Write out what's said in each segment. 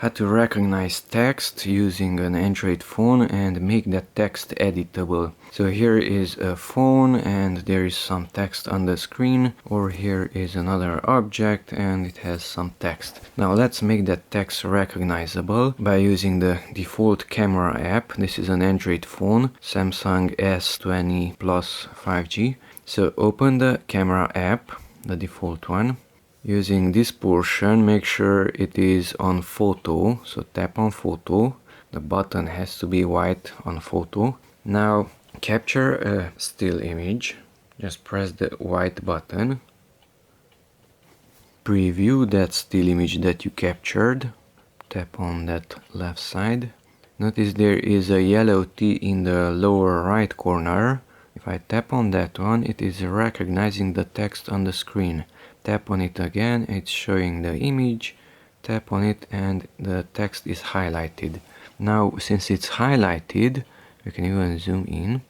how to recognize text using an Android phone and make that text editable. So here is a phone and there is some text on the screen, or here is another object and it has some text. Now let's make that text recognizable by using the default camera app. This is an Android phone, Samsung S20 Plus 5G. So open the camera app, the default one. Using this portion, make sure it is on photo, so tap on photo. The button has to be white on photo. Now capture a still image, just press the white button. Preview that still image that you captured, tap on that left side. Notice there is a yellow T in the lower right corner. If I tap on that one, it is recognizing the text on the screen. Tap on it again, it's showing the image, tap on it and the text is highlighted. Now since it's highlighted, you can even zoom in,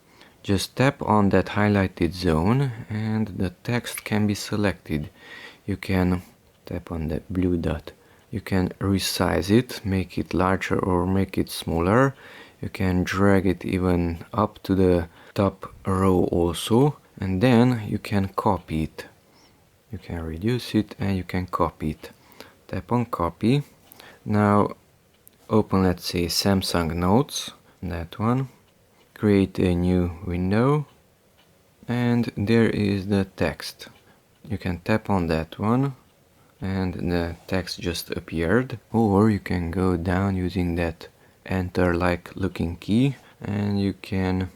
just tap on that highlighted zone and the text can be selected. You can tap on that blue dot. You can resize it, make it larger or make it smaller. You can drag it even up to the top row also, and then you can copy it. You can reduce it and you can copy it. Tap on copy. Now open, let's say, Samsung Notes, that one. Create a new window and there is the text. You can tap on that one and the text just appeared, or you can go down using that enter like looking key and you can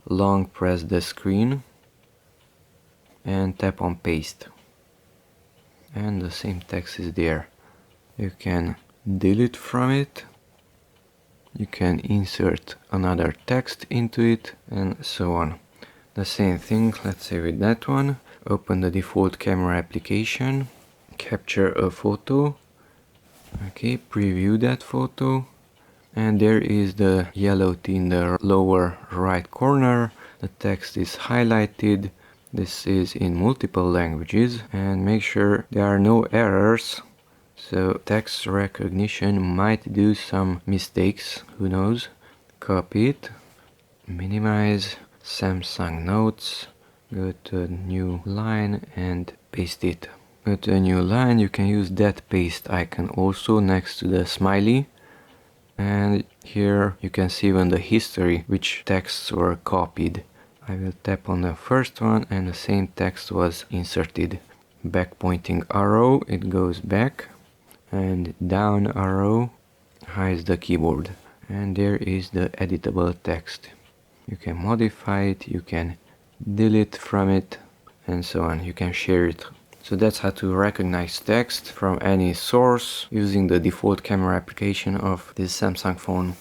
long press the screen and tap on paste. And the same text is there. You can delete from it, you can insert another text into it, and so on. The same thing, let's say with that one. Open the default camera application, capture a photo, okay, preview that photo, and there is the yellow T in the lower right corner. The text is highlighted. This is in multiple languages, and make sure there are no errors. So text recognition might do some mistakes, who knows. Copy it, minimize, Samsung Notes, go to a new line and paste it. Go to a new line, you can use that paste icon also next to the smiley. And here you can see even the history, which texts were copied. I will tap on the first one and the same text was inserted. Back pointing arrow, it goes back, and down arrow hides the keyboard. And there is the editable text. You can modify it, you can delete from it, and so on. You can share it. So that's how to recognize text from any source using the default camera application of this Samsung phone.